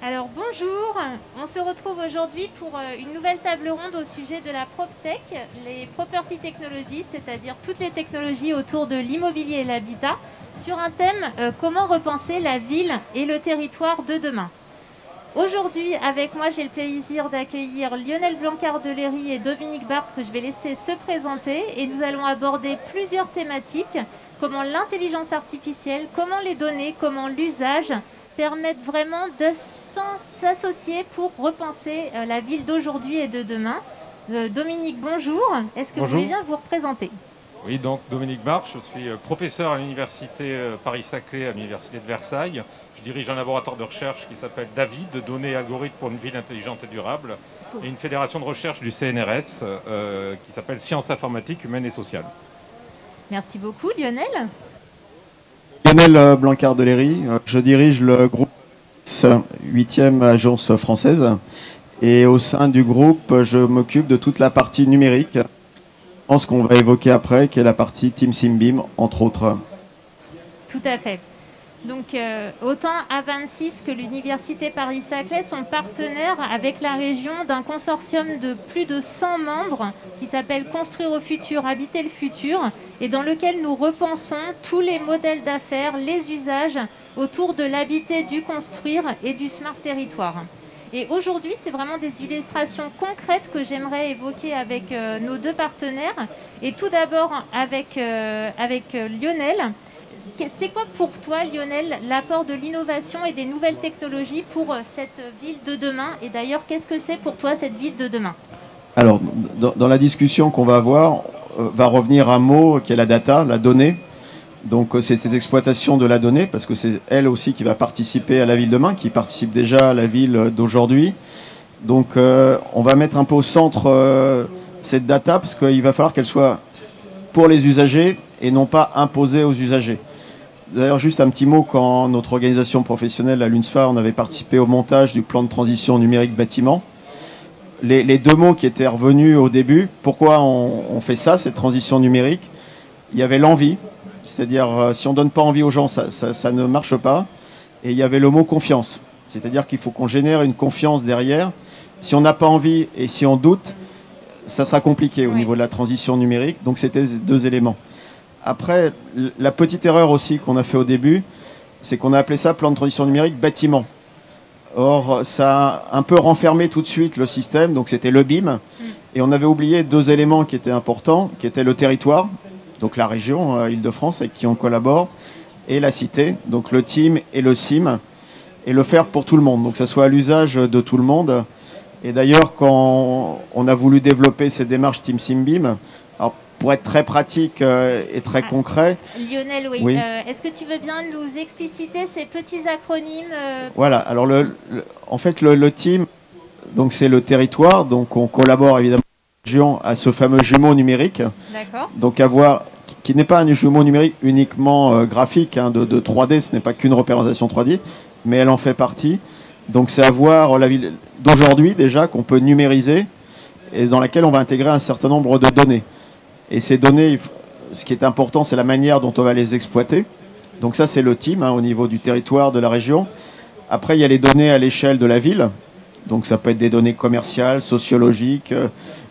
Alors bonjour, on se retrouve aujourd'hui pour une nouvelle table ronde au sujet de la PropTech, les Property Technologies, c'est-à-dire toutes les technologies autour de l'immobilier et l'habitat, sur un thème comment repenser la ville et le territoire de demain. Aujourd'hui, avec moi, j'ai le plaisir d'accueillir Lionel Blancard-Deléry et Dominique Barthes, que je vais laisser se présenter, et nous allons aborder plusieurs thématiques, comment l'intelligence artificielle, comment les données, comment l'usage permettent vraiment de s'associer pour repenser la ville d'aujourd'hui et de demain. Dominique, bonjour. Est-ce que vous voulez bien vous représenter ? Oui, donc Dominique Barthes, je suis professeur à l'université Paris-Saclay, à l'université de Versailles. Je dirige un laboratoire de recherche qui s'appelle David, données et algorithmes pour une ville intelligente et durable, et une fédération de recherche du CNRS qui s'appelle Sciences informatiques, humaines et sociales. Merci beaucoup, Lionel. Lionel Blancard-Deléry, je dirige le groupe 8e agence française, et au sein du groupe, je m'occupe de toute la partie numérique, ce qu'on va évoquer après, qui est la partie Team Symbim, entre autres. Tout à fait. Donc, autant A26 que l'Université Paris-Saclay sont partenaires avec la région d'un consortium de plus de 100 membres qui s'appelle Construire au futur, habiter le futur, et dans lequel nous repensons tous les modèles d'affaires, les usages autour de l'habiter, du construire et du smart territoire. Et aujourd'hui, c'est vraiment des illustrations concrètes que j'aimerais évoquer avec nos deux partenaires. Et tout d'abord avec Lionel. C'est quoi pour toi, Lionel, l'apport de l'innovation et des nouvelles technologies pour cette ville de demain? Et d'ailleurs, qu'est-ce que c'est pour toi, cette ville de demain? Alors, dans la discussion qu'on va avoir, va revenir un mot qui est la data, la donnée. Donc, c'est cette exploitation de la donnée, parce que c'est elle aussi qui va participer à la ville de demain, qui participe déjà à la ville d'aujourd'hui. Donc, on va mettre un peu au centre cette data, parce qu'il va falloir qu'elle soit pour les usagers et non pas imposée aux usagers. D'ailleurs, juste un petit mot, quand notre organisation professionnelle, à l'UNSFA, on avait participé au montage du plan de transition numérique bâtiment. Les deux mots qui étaient revenus au début, pourquoi on fait ça, cette transition numérique? Il y avait l'envie, c'est-à-dire si on ne donne pas envie aux gens, ça ne marche pas. Et il y avait le mot confiance, c'est-à-dire qu'il faut qu'on génère une confiance derrière. Si on n'a pas envie et si on doute, ça sera compliqué au niveau de la transition numérique. Donc c'était deux éléments. Après, la petite erreur aussi qu'on a fait au début, c'est qu'on a appelé ça plan de transition numérique bâtiment. Or, ça a un peu renfermé tout de suite le système, donc c'était le BIM. Et on avait oublié deux éléments qui étaient importants, qui étaient le territoire, donc la région Île-de-France avec qui on collabore, et la cité, donc le team et le SIM, et le faire pour tout le monde, donc que ça soit à l'usage de tout le monde. Et d'ailleurs, quand on a voulu développer ces démarches Team SIMBIM, alors pour être très pratique et très concret... Lionel, oui. Est-ce que tu veux bien nous expliciter ces petits acronymes Voilà, alors en fait, le team, donc c'est le territoire, donc on collabore évidemment avec la région à ce fameux jumeau numérique. D'accord. Donc qui n'est pas un jumeau numérique uniquement graphique, de 3D, ce n'est pas qu'une représentation 3D, mais elle en fait partie. Donc c'est avoir la ville d'aujourd'hui déjà qu'on peut numériser et dans laquelle on va intégrer un certain nombre de données. Et ces données, ce qui est important, c'est la manière dont on va les exploiter. Donc ça, c'est le team au niveau du territoire, de la région. Après, il y a les données à l'échelle de la ville. Donc ça peut être des données commerciales, sociologiques,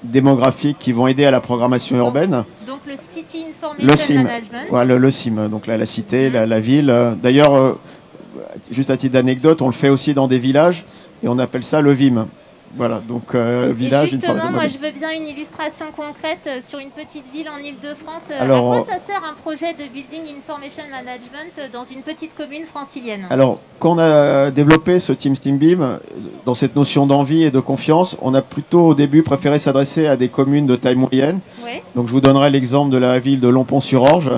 démographiques qui vont aider à la programmation urbaine. Donc le City Information Management. Voilà, le SIM. Donc là, la cité, la ville. D'ailleurs, juste à titre d'anecdote, on le fait aussi dans des villages et on appelle ça le VIM. Voilà, donc village. Et justement, moi je veux bien une illustration concrète sur une petite ville en Île-de-France. Alors, à quoi ça sert un projet de Building Information Management dans une petite commune francilienne? Alors, quand on a développé ce Team STEAMBIM, dans cette notion d'envie et de confiance, on a plutôt au début préféré s'adresser à des communes de taille moyenne. Ouais. Donc je vous donnerai l'exemple de la ville de Lompont-sur-Orge,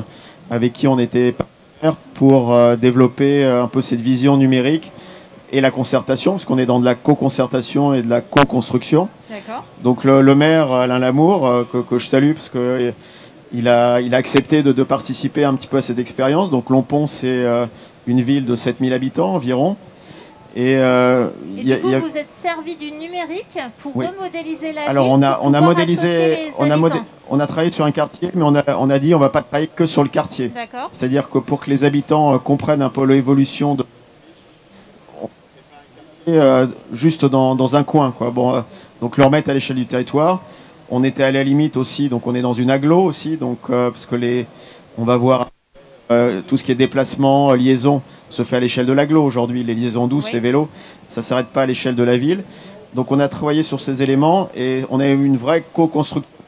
avec qui on était partenaires pour développer un peu cette vision numérique et la concertation, parce qu'on est dans de la co-concertation et de la co-construction. D'accord. Donc le maire Alain Lamour, que je salue, parce qu'il a accepté de participer un petit peu à cette expérience. Donc Lompont, c'est une ville de 7000 habitants environ. Et du coup, vous êtes servi du numérique pour remodéliser la ville. Alors on a modélisé, on a travaillé sur un quartier, mais on a dit on ne va pas travailler que sur le quartier. D'accord. C'est-à-dire que pour que les habitants comprennent un peu l'évolution de juste dans un coin, quoi. Bon, donc le remettre à l'échelle du territoire. On était à la limite aussi, donc on est dans une agglo aussi, donc parce que on va voir tout ce qui est déplacement, liaison, se fait à l'échelle de l'agglo aujourd'hui. Les liaisons douces, les vélos, ça s'arrête pas à l'échelle de la ville. Donc on a travaillé sur ces éléments et on a eu une vraie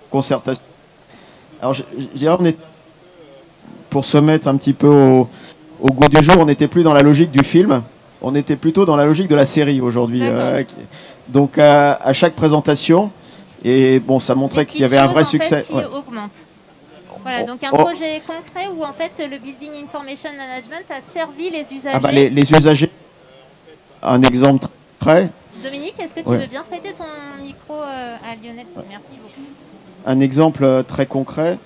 concertation. Alors je dirais, pour se mettre un petit peu au goût du jour, on n'était plus dans la logique du film, on était plutôt dans la logique de la série aujourd'hui. Donc à chaque présentation, et bon, ça montrait qu'il y avait un vrai succès. Qui augmente. Voilà, donc un projet concret où en fait le Building Information Management a servi les usagers. Les usagers, un exemple très. Dominique, est-ce que tu veux bien prêter ton micro à Lionel? Merci beaucoup. Un exemple très concret,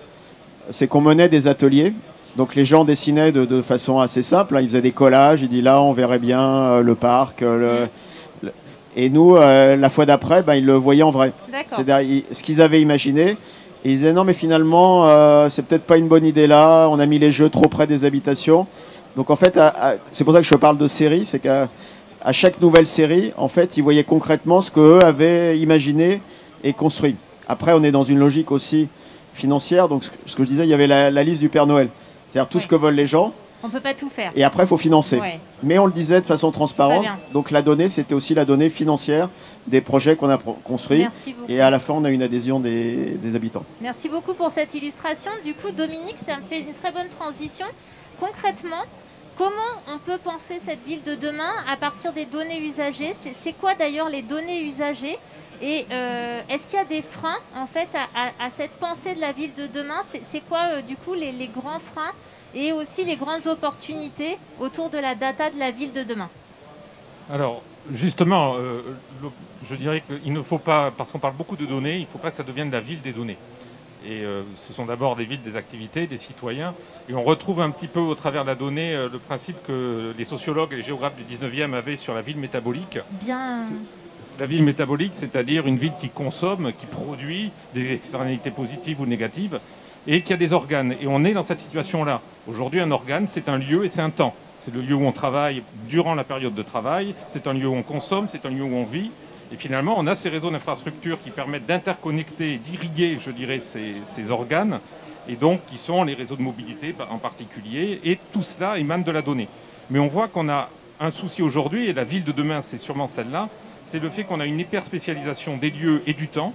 c'est qu'on menait des ateliers. Donc les gens dessinaient de façon assez simple. Hein. Ils faisaient des collages. Ils disaient là, on verrait bien le parc. Et nous, la fois d'après, ils le voyaient en vrai. C'est-à-dire ce qu'ils avaient imaginé. Et ils disaient non, mais finalement, c'est peut-être pas une bonne idée là. On a mis les jeux trop près des habitations. Donc en fait, c'est pour ça que je parle de série. C'est qu'à chaque nouvelle série, en fait, ils voyaient concrètement ce qu'eux avaient imaginé et construit. Après, on est dans une logique aussi financière. Donc ce que je disais, il y avait la liste du Père Noël. C'est-à-dire tout ce que veulent les gens. On ne peut pas tout faire. Et après, il faut financer. Mais on le disait de façon transparente. Donc la donnée, c'était aussi la donnée financière des projets qu'on a construits. Et à la fin, on a une adhésion des habitants. Merci beaucoup pour cette illustration. Du coup, Dominique, ça me fait une très bonne transition. Concrètement, comment on peut penser cette ville de demain à partir des données usagées? C'est quoi d'ailleurs les données usagées? Et est-ce qu'il y a des freins en fait à cette pensée de la ville de demain? C'est quoi du coup les grands freins et aussi les grandes opportunités autour de la data de la ville de demain? Alors justement, je dirais qu'il ne faut pas, parce qu'on parle beaucoup de données, il ne faut pas que ça devienne la ville des données. Et ce sont d'abord des villes des activités, des citoyens. Et on retrouve un petit peu au travers de la donnée le principe que les sociologues et les géographes du 19e avaient sur la ville métabolique. La ville métabolique, c'est-à-dire une ville qui consomme, qui produit des externalités positives ou négatives, et qui a des organes. Et on est dans cette situation-là. Aujourd'hui, un organe, c'est un lieu et c'est un temps. C'est le lieu où on travaille durant la période de travail, c'est un lieu où on consomme, c'est un lieu où on vit. Et finalement, on a ces réseaux d'infrastructures qui permettent d'interconnecter, d'irriguer, je dirais, ces organes, et donc qui sont les réseaux de mobilité en particulier, et tout cela émane de la donnée. Mais on voit qu'on a un souci aujourd'hui, et la ville de demain, c'est sûrement celle-là, c'est le fait qu'on a une hyperspécialisation des lieux et du temps,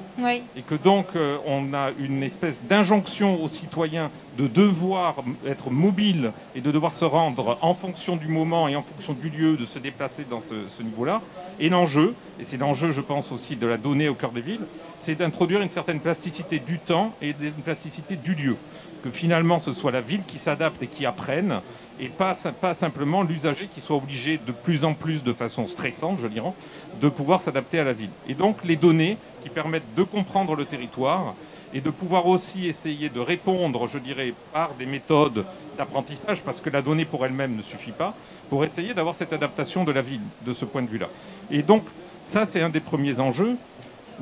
et que donc on a une espèce d'injonction aux citoyens de devoir être mobile et de devoir se rendre en fonction du moment et en fonction du lieu, de se déplacer dans ce niveau-là. Et l'enjeu, et c'est l'enjeu je pense aussi de la donnée au cœur des villes, c'est d'introduire une certaine plasticité du temps et une plasticité du lieu. Que finalement ce soit la ville qui s'adapte et qui apprenne, et pas simplement l'usager qui soit obligé de plus en plus de façon stressante, je dirais, de pouvoir s'adapter à la ville. Et donc les données qui permettent de comprendre le territoire et de pouvoir aussi essayer de répondre, je dirais, par des méthodes d'apprentissage, parce que la donnée pour elle-même ne suffit pas, pour essayer d'avoir cette adaptation de la ville de ce point de vue-là. Et donc ça, c'est un des premiers enjeux.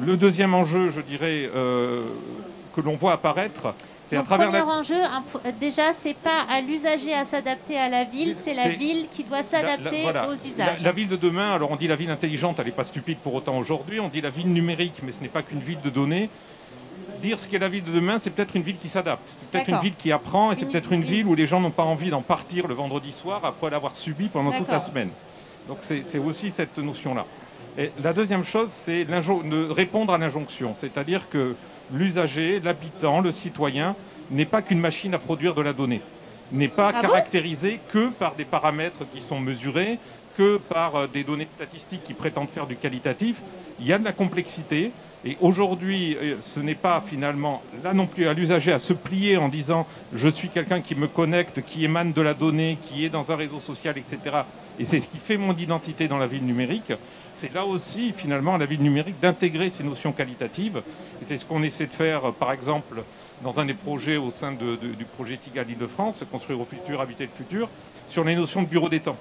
Le deuxième enjeu, je dirais, que l'on voit apparaître, c'est à travers premier enjeu, déjà, c'est pas à l'usager à s'adapter à la ville, c'est la ville qui doit s'adapter aux usages. La ville de demain, alors on dit la ville intelligente, elle n'est pas stupide pour autant aujourd'hui, on dit la ville numérique, mais ce n'est pas qu'une ville de données. Dire ce qu'est la ville de demain, c'est peut-être une ville qui s'adapte, c'est peut-être une ville qui apprend, et c'est peut-être une ville où les gens n'ont pas envie d'en partir le vendredi soir après l'avoir subi pendant toute la semaine. Donc c'est aussi cette notion-là. Et la deuxième chose, c'est de répondre à l'injonction, c'est-à-dire que l'usager, l'habitant, le citoyen n'est pas qu'une machine à produire de la donnée, n'est pas caractérisé que par des paramètres qui sont mesurés, que par des données statistiques qui prétendent faire du qualitatif. Il y a de la complexité. Et aujourd'hui, ce n'est pas finalement, là non plus, à l'usager à se plier en disant « je suis quelqu'un qui me connecte, qui émane de la donnée, qui est dans un réseau social, etc. » Et c'est ce qui fait mon identité dans la ville numérique. C'est là aussi, finalement, à la ville numérique, d'intégrer ces notions qualitatives. Et c'est ce qu'on essaie de faire, par exemple, dans un des projets au sein du projet TIGA Île-de-France, Construire au futur, habiter le futur, sur les notions de bureau d'étang.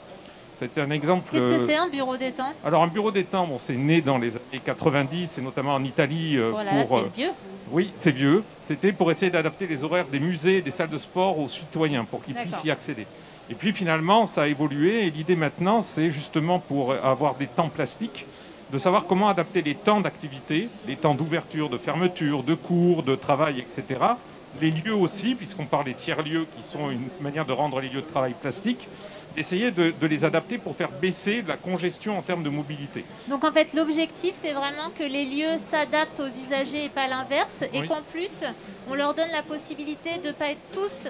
C'était un exemple. Qu'est-ce que c'est un bureau d'étang? Alors un bureau d'étang, c'est né dans les années 90, et notamment en Italie. C'est vieux. Oui, c'est vieux. C'était pour essayer d'adapter les horaires des musées et des salles de sport aux citoyens, pour qu'ils puissent y accéder. Et puis finalement, ça a évolué et l'idée maintenant, c'est justement pour avoir des temps plastiques, de savoir comment adapter les temps d'activité, les temps d'ouverture, de fermeture, de cours, de travail, etc. Les lieux aussi, puisqu'on parle des tiers-lieux qui sont une manière de rendre les lieux de travail plastiques, d'essayer de les adapter pour faire baisser la congestion en termes de mobilité. Donc en fait, l'objectif, c'est vraiment que les lieux s'adaptent aux usagers et pas l'inverse, et qu'en plus, on leur donne la possibilité de ne pas être tous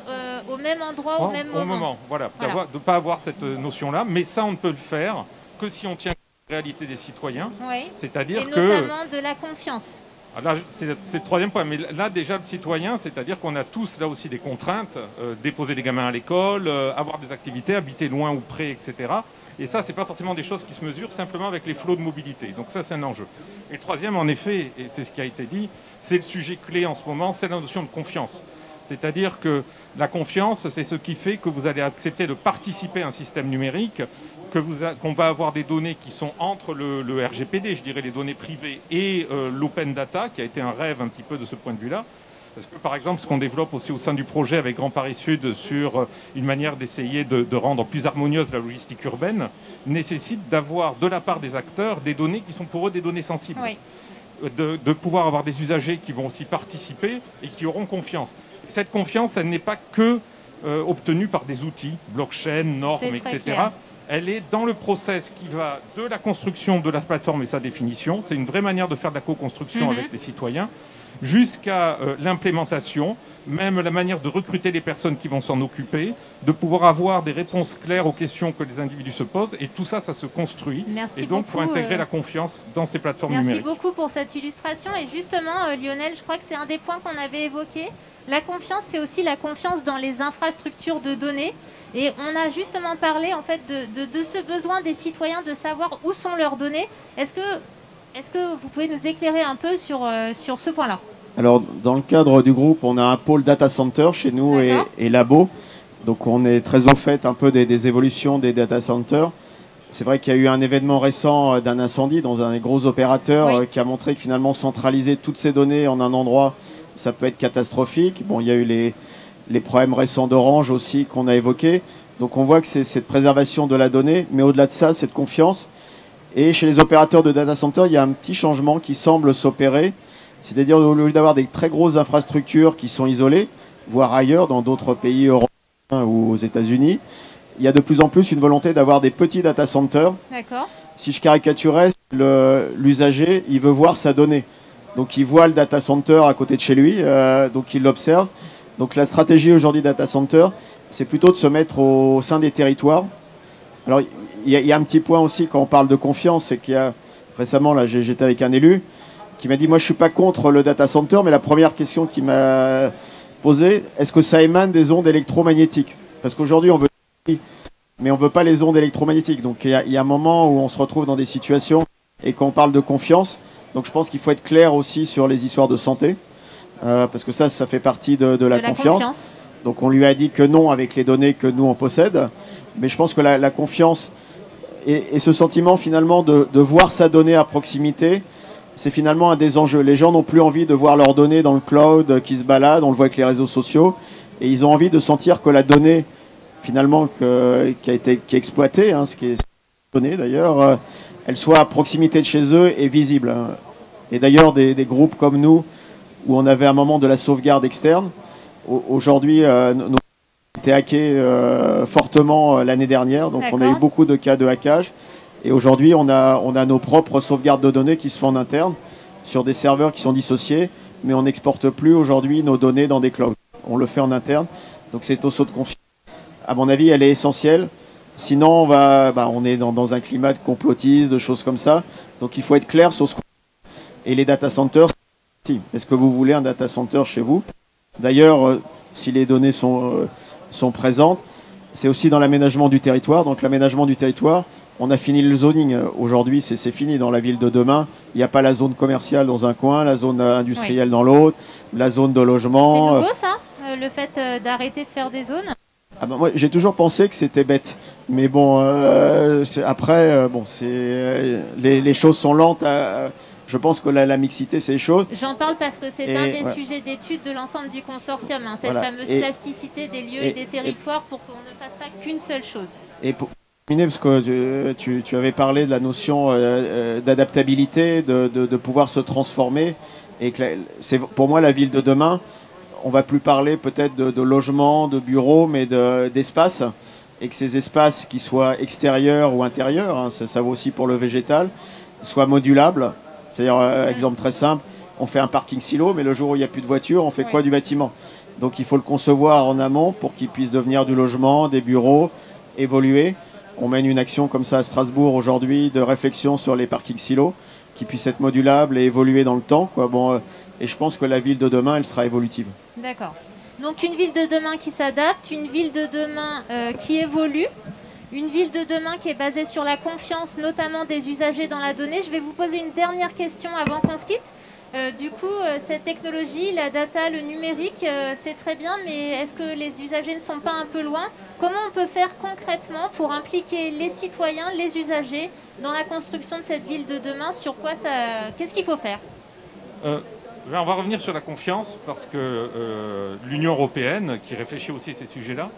au même endroit, au même moment. Voilà. De ne pas avoir cette notion-là, mais ça, on ne peut le faire que si on tient compte de la réalité des citoyens, c'est-à-dire et notamment de la confiance. Là, c'est le troisième point, mais là déjà le citoyen, c'est-à-dire qu'on a tous là aussi des contraintes, déposer des gamins à l'école, avoir des activités, habiter loin ou près, etc. Et ça, c'est pas forcément des choses qui se mesurent simplement avec les flots de mobilité. Donc ça, c'est un enjeu. Et le troisième, en effet, et c'est ce qui a été dit, c'est le sujet clé en ce moment, c'est la notion de confiance. C'est-à-dire que la confiance, c'est ce qui fait que vous allez accepter de participer à un système numérique, qu'on va avoir des données qui sont entre le RGPD, je dirais les données privées, et l'open data, qui a été un rêve un petit peu de ce point de vue-là. Parce que par exemple, ce qu'on développe aussi au sein du projet avec Grand Paris Sud sur une manière d'essayer de rendre plus harmonieuse la logistique urbaine, nécessite d'avoir de la part des acteurs des données qui sont pour eux des données sensibles. Oui. De pouvoir avoir des usagers qui vont aussi participer et qui auront confiance. Et cette confiance, elle n'est pas que obtenue par des outils, blockchain, normes, etc. Clair. Elle est dans le process qui va de la construction de la plateforme et sa définition. C'est une vraie manière de faire de la co-construction avec les citoyens, jusqu'à l'implémentation, même la manière de recruter les personnes qui vont s'en occuper, de pouvoir avoir des réponses claires aux questions que les individus se posent. Et tout ça, ça se construit. Merci et donc, il faut beaucoup, intégrer la confiance dans ces plateformes numériques. Merci beaucoup pour cette illustration. Et justement, Lionel, je crois que c'est un des points qu'on avait évoqué. La confiance, c'est aussi la confiance dans les infrastructures de données. Et on a justement parlé en fait de ce besoin des citoyens de savoir où sont leurs données. Est-ce que vous pouvez nous éclairer un peu sur ce point-là? Alors, dans le cadre du groupe, on a un pôle data center chez nous et labo. Donc, on est très au fait un peu des évolutions des data centers. C'est vrai qu'il y a eu un événement récent d'un incendie dans un des gros opérateurs qui a montré que finalement, centraliser toutes ces données en un endroit, ça peut être catastrophique. Bon, il y a eu les problèmes récents d'Orange aussi qu'on a évoqués. Donc, on voit que c'est cette préservation de la donnée, mais au-delà de ça, cette confiance. Et chez les opérateurs de data center, il y a un petit changement qui semble s'opérer. C'est-à-dire, au lieu d'avoir des très grosses infrastructures qui sont isolées, voire ailleurs, dans d'autres pays européens ou aux États-Unis, il y a de plus en plus une volonté d'avoir des petits data centers. D'accord. Si je caricaturais, l'usager, il veut voir sa donnée. Donc, il voit le data center à côté de chez lui, donc il l'observe. Donc, la stratégie aujourd'hui data center, c'est plutôt de se mettre au sein des territoires. Alors, il y a un petit point aussi quand on parle de confiance, c'est qu'il y a récemment, là, j'étais avec un élu qui m'a dit, moi je ne suis pas contre le data center, mais la première question qu'il m'a posée, est-ce que ça émane des ondes électromagnétiques? Parce qu'aujourd'hui on veut, mais on ne veut pas les ondes électromagnétiques. Donc il y a un moment où on se retrouve dans des situations, et quand on parle de confiance, donc je pense qu'il faut être clair aussi sur les histoires de santé, parce que ça fait partie de la confiance. Donc on lui a dit que non avec les données que nous on possède, mais je pense que la confiance et ce sentiment finalement de voir sa donnée à proximité, c'est finalement un des enjeux. Les gens n'ont plus envie de voir leurs données dans le cloud qui se baladent, on le voit avec les réseaux sociaux, et ils ont envie de sentir que la donnée finalement qui est exploitée, ce qui est donné d'ailleurs, elle soit à proximité de chez eux et visible. Et d'ailleurs des groupes comme nous, où on avait un moment de la sauvegarde externe, aujourd'hui nos été hackés fortement l'année dernière, donc on a eu beaucoup de cas de hackage. Et aujourd'hui, on a nos propres sauvegardes de données qui se font en interne sur des serveurs qui sont dissociés, mais on n'exporte plus aujourd'hui nos données dans des clouds. On le fait en interne, donc c'est au saut de confiance. À mon avis, elle est essentielle. Sinon, on est dans un climat de complotisme, de choses comme ça. Donc il faut être clair sur ce qu'on fait. Et les data centers, est-ce que vous voulez un data center chez vous? D'ailleurs, si les données sont présentes, c'est aussi dans l'aménagement du territoire. Donc l'aménagement du territoire, on a fini le zoning. Aujourd'hui, c'est fini dans la ville de demain. Il n'y a pas la zone commerciale dans un coin, la zone industrielle dans l'autre, la zone de logement. C'est nouveau ça, le fait d'arrêter de faire des zones? Moi, j'ai toujours pensé que c'était bête. Mais bon, après, les choses sont lentes je pense que la mixité, c'est les choses. J'en parle parce que c'est un des sujets d'étude de l'ensemble du consortium, hein, cette fameuse plasticité des lieux et des territoires pour qu'on ne fasse pas qu'une seule chose. Et pour terminer, parce que tu avais parlé de la notion d'adaptabilité, de pouvoir se transformer, et que c'est pour moi la ville de demain. On va plus parler peut-être de logement, de bureaux, mais d'espace, et que ces espaces, qui soient extérieurs ou intérieurs, hein, ça vaut aussi pour le végétal, soient modulables. C'est-à-dire, exemple très simple, on fait un parking silo, mais le jour où il n'y a plus de voiture, on fait quoi du bâtiment? Donc il faut le concevoir en amont pour qu'il puisse devenir du logement, des bureaux, évoluer. On mène une action comme ça à Strasbourg aujourd'hui de réflexion sur les parkings silos, qui puissent être modulables et évoluer dans le temps, quoi. Bon, et je pense que la ville de demain, elle sera évolutive. D'accord. Donc une ville de demain qui s'adapte, une ville de demain qui évolue, une ville de demain qui est basée sur la confiance, notamment des usagers dans la donnée. Je vais vous poser une dernière question avant qu'on se quitte. Du coup, cette technologie, la data, le numérique, c'est très bien, mais est-ce que les usagers ne sont pas un peu loin? Comment on peut faire concrètement pour impliquer les citoyens, les usagers, dans la construction de cette ville de demain? Sur quoi ça... Qu'est-ce qu'il faut faire? On va revenir sur la confiance, parce que l'Union européenne, qui réfléchit aussi à ces sujets-là,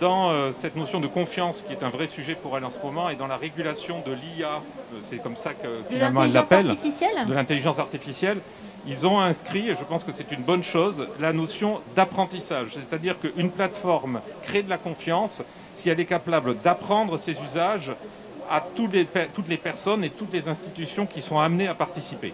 dans cette notion de confiance, qui est un vrai sujet pour elle en ce moment, et dans la régulation de l'IA, c'est comme ça que finalement elle l'appelle, de l'intelligence artificielle, ils ont inscrit, et je pense que c'est une bonne chose, la notion d'apprentissage. C'est-à-dire qu'une plateforme crée de la confiance si elle est capable d'apprendre ses usages à toutes les personnes et toutes les institutions qui sont amenées à participer.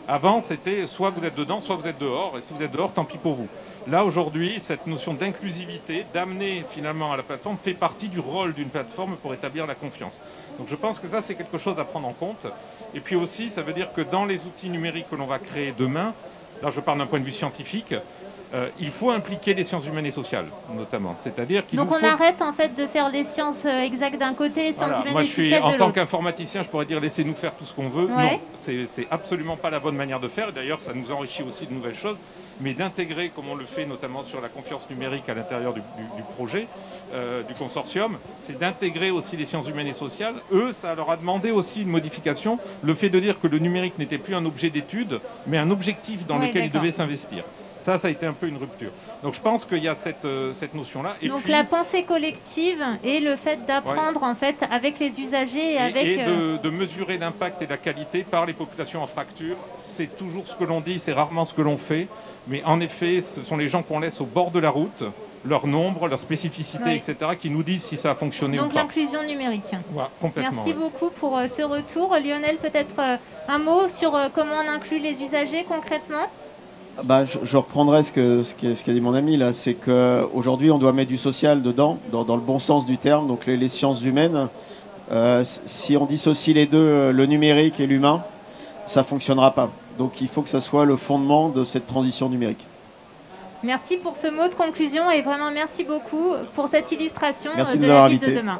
Avant, c'était soit vous êtes dedans, soit vous êtes dehors, et si vous êtes dehors, tant pis pour vous. Là, aujourd'hui, cette notion d'inclusivité, d'amener finalement à la plateforme, fait partie du rôle d'une plateforme pour établir la confiance. Donc je pense que ça, c'est quelque chose à prendre en compte. Et puis aussi, ça veut dire que dans les outils numériques que l'on va créer demain, là je parle d'un point de vue scientifique, il faut impliquer les sciences humaines et sociales, notamment. C'est-à-dire qu'il Donc on arrête en fait de faire les sciences exactes d'un côté et sciences humaines moi, et sociales de l'autre. En tant qu'informaticien, je pourrais dire laissez-nous faire tout ce qu'on veut. Ouais. Non, c'est absolument pas la bonne manière de faire. D'ailleurs, ça nous enrichit aussi de nouvelles choses. Mais d'intégrer, comme on le fait notamment sur la confiance numérique à l'intérieur du projet, du consortium, c'est d'intégrer aussi les sciences humaines et sociales. Eux, ça leur a demandé aussi une modification, le fait de dire que le numérique n'était plus un objet d'étude, mais un objectif dans lequel ils devaient s'investir. Ça a été un peu une rupture. Donc je pense qu'il y a cette notion-là. Donc puis, la pensée collective et le fait d'apprendre en fait avec les usagers et de mesurer l'impact et la qualité par les populations en fracture. C'est toujours ce que l'on dit, c'est rarement ce que l'on fait. Mais en effet, ce sont les gens qu'on laisse au bord de la route, leur nombre, leur spécificité, etc., qui nous disent si ça a fonctionné ou pas. Donc l'inclusion numérique. Ouais, complètement. Merci beaucoup pour ce retour. Lionel, peut-être un mot sur comment on inclut les usagers concrètement? Je reprendrai ce qu'a dit mon ami là, c'est qu'aujourd'hui on doit mettre du social dedans, dans le bon sens du terme, donc les sciences humaines. Si on dissocie les deux, le numérique et l'humain, ça ne fonctionnera pas. Donc il faut que ça soit le fondement de cette transition numérique. Merci pour ce mot de conclusion et vraiment merci beaucoup pour cette illustration merci de la ville de demain.